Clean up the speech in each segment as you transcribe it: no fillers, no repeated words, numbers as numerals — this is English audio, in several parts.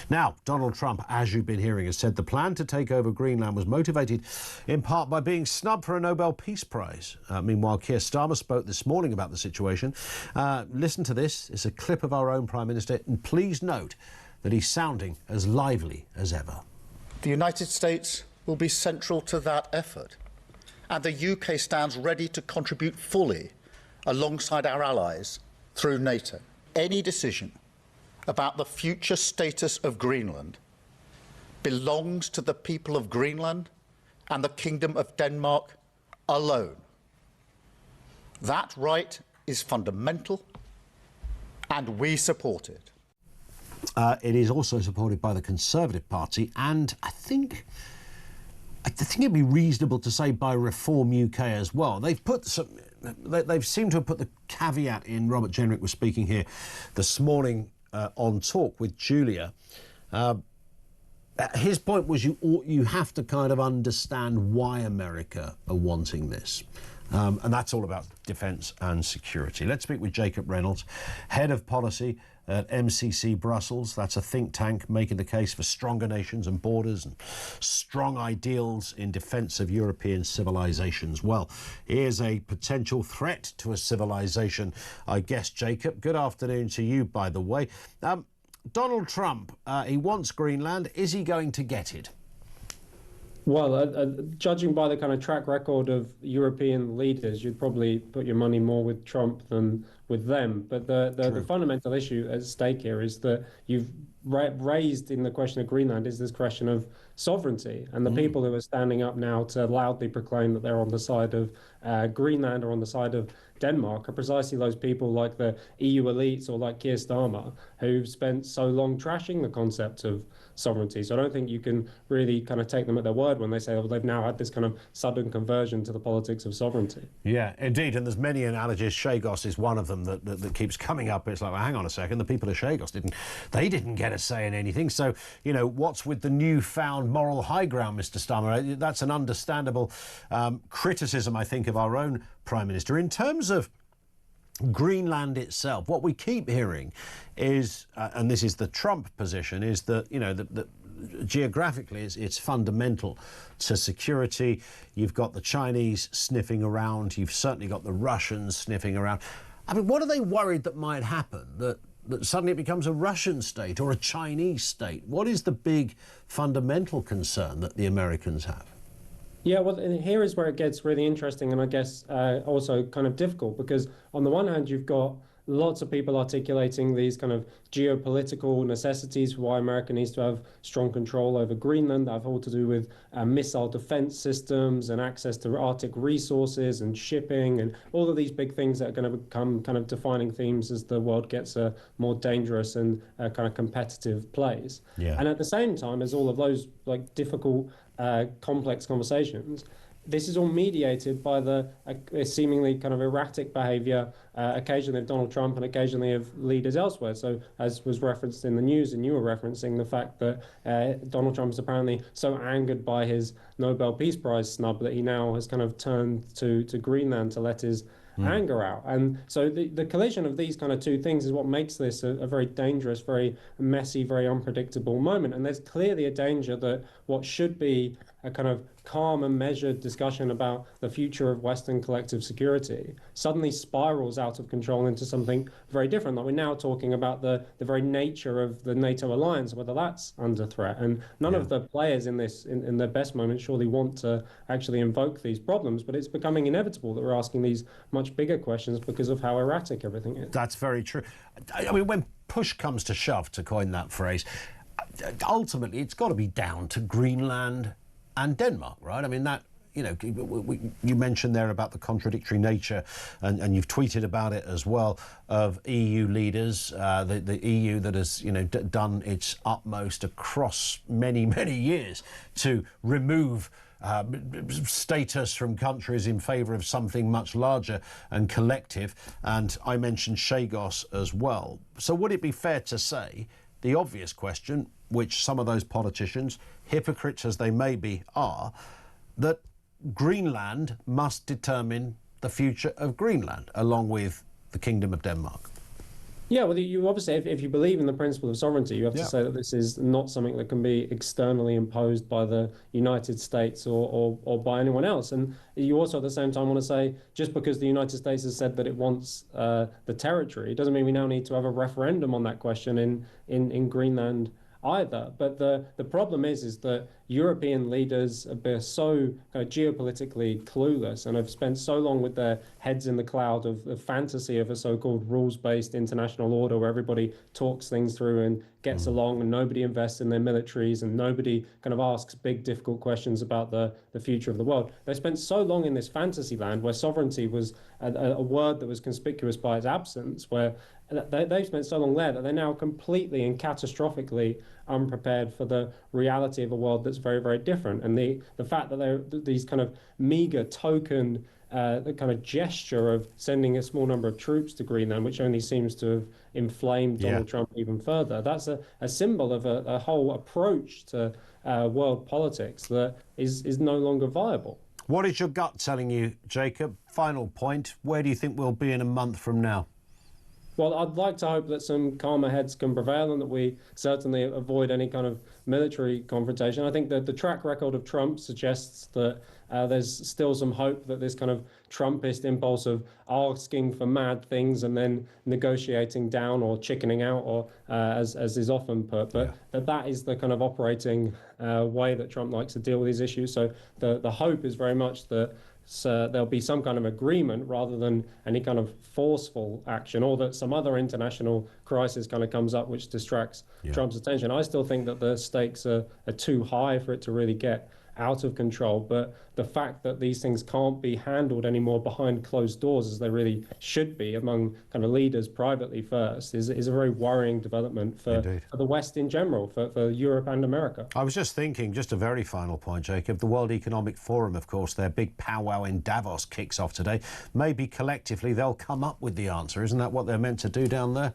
Now, Donald Trump, as you've been hearing, has said the plan to take over Greenland was motivated in part by being snubbed for a Nobel Peace Prize. Meanwhile, Keir Starmer spoke this morning about the situation. Listen to this. It's a clip of our own Prime Minister, and please note that he's sounding as lively as ever. The United States will be central to that effort, and the UK stands ready to contribute fully alongside our allies through NATO. Any decision about the future status of Greenland belongs to the people of Greenland and the Kingdom of Denmark alone. That right is fundamental, and we support it. It is also supported by the Conservative Party, and I think it'd be reasonable to say by Reform UK as well. They've seemed to have put the caveat in. Robert Jenrick was speaking here this morning on Talk with Julia. His point was you have to kind of understand why America are wanting this. And that's all about defence and security. Let's speak with Jacob Reynolds, Head of Policy at MCC Brussels. That's a think tank making the case for stronger nations and borders and strong ideals in defence of European civilisations. Well, here's a potential threat to a civilisation, I guess, Jacob. Good afternoon to you, by the way. Donald Trump, he wants Greenland. Is he going to get it? Well, judging by the kind of track record of European leaders, you'd probably put your money more with Trump than with them. But the fundamental issue at stake here is that you've raised in the question of Greenland is this question of sovereignty. And the people who are standing up now to loudly proclaim that they're on the side of Greenland or on the side of Denmark are precisely those people like the EU elites or like Keir Starmer who've spent so long trashing the concept of sovereignty. So I don't think you can really kind of take them at their word when they say they've now had this kind of sudden conversion to the politics of sovereignty. Yeah, indeed. And there's many analogies. Chagos is one of them that keeps coming up. It's like, well, hang on a second, the people of Chagos didn't get a say in anything. So, you know, what's with the newfound moral high ground, Mr. Starmer? That's an understandable criticism, I think, of our own Prime Minister. In terms of Greenland itself, what we keep hearing is, and this is the Trump position, is that, you know, that geographically it's fundamental to security. You've got the Chinese sniffing around. You've certainly got the Russians sniffing around. I mean, what are they worried that might happen? That suddenly it becomes a Russian state or a Chinese state? What is the big fundamental concern that the Americans have? Yeah, well, here is where it gets really interesting and I guess also kind of difficult, because on the one hand, you've got lots of people articulating these kind of geopolitical necessities for why America needs to have strong control over Greenland that have all to do with missile defense systems and access to Arctic resources and shipping and all of these big things that are going to become kind of defining themes as the world gets a more dangerous and kind of competitive place. Yeah. And at the same time, as all of those like difficult complex conversations, this is all mediated by the seemingly kind of erratic behaviour, occasionally of Donald Trump and occasionally of leaders elsewhere. So, as was referenced in the news, and you were referencing the fact that Donald Trump is apparently so angered by his Nobel Peace Prize snub that he now has kind of turned to Greenland to let his anger out. And so the collision of these kind of two things is what makes this a very dangerous, very messy, very unpredictable moment. And there's clearly a danger that what should be a kind of calm and measured discussion about the future of Western collective security suddenly spirals out of control into something very different. Like we're now talking about the very nature of the NATO alliance, whether that's under threat. And none of the players in this, in their best moment, surely want to actually invoke these problems, but it's becoming inevitable that we're asking these much bigger questions because of how erratic everything is. That's very true. I mean, when push comes to shove, to coin that phrase, ultimately it's got to be down to Greenland and Denmark, right? I mean, that, you know, you mentioned there about the contradictory nature, and you've tweeted about it as well, of EU leaders, the EU that has, you know, done its utmost across many, many years to remove status from countries in favour of something much larger and collective. And I mentioned Chagos as well. So would it be fair to say the obvious question, which some of those politicians, hypocrites as they may be, are, that Greenland must determine the future of Greenland, along with the Kingdom of Denmark? Yeah, well, you obviously, if you believe in the principle of sovereignty, you have to Yeah. say that this is not something that can be externally imposed by the United States or by anyone else. And you also, at the same time, want to say just because the United States has said that it wants the territory, it doesn't mean we now need to have a referendum on that question in Greenland either. But the problem is that European leaders have been so kind of geopolitically clueless and have spent so long with their heads in the cloud of the fantasy of a so-called rules-based international order where everybody talks things through and gets along and nobody invests in their militaries and nobody kind of asks big, difficult questions about the future of the world. They spent so long in this fantasy land where sovereignty was a word that was conspicuous by its absence, where they've spent so long there that they're now completely and catastrophically unprepared for the reality of a world that's very, very different. And the fact that they're these kind of meager token, the kind of gesture of sending a small number of troops to Greenland, which only seems to have inflamed Donald Trump even further, that's a symbol of a whole approach to world politics that is no longer viable. What is your gut telling you, Jacob? Final point. Where do you think we'll be in a month from now? Well, I'd like to hope that some calmer heads can prevail and that we certainly avoid any kind of military confrontation. I think that the track record of Trump suggests that there's still some hope that this kind of Trumpist impulse of asking for mad things and then negotiating down or chickening out, or as is often put, but that is the kind of operating way that Trump likes to deal with these issues. So the hope is very much that there'll be some kind of agreement rather than any kind of forceful action, or that some other international crisis kind of comes up which distracts Trump's attention. I still think that the stakes are too high for it to really get out of control, but the fact that these things can't be handled anymore behind closed doors as they really should be among kind of leaders privately first is a very worrying development for the West in general, for Europe and America. I was just thinking, just a very final point, Jacob, the World Economic Forum, of course, their big powwow in Davos kicks off today. Maybe collectively they'll come up with the answer. Isn't that what they're meant to do down there?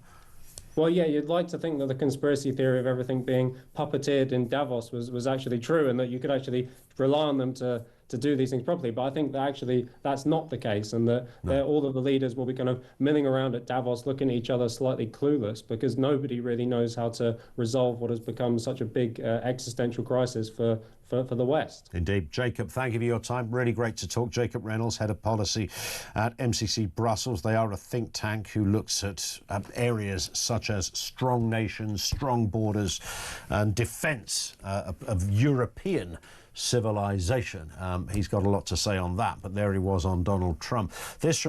Well, yeah, you'd like to think that the conspiracy theory of everything being puppeteered in Davos was actually true and that you could actually rely on them to do these things properly. But I think that actually that's not the case, and that all of the leaders will be kind of milling around at Davos looking at each other slightly clueless because nobody really knows how to resolve what has become such a big existential crisis for the West. Indeed. Jacob, thank you for your time. Really great to talk. Jacob Reynolds, Head of Policy at MCC Brussels. They are a think tank who looks at areas such as strong nations, strong borders and defence of European civilization. He's got a lot to say on that, but there he was on Donald Trump. This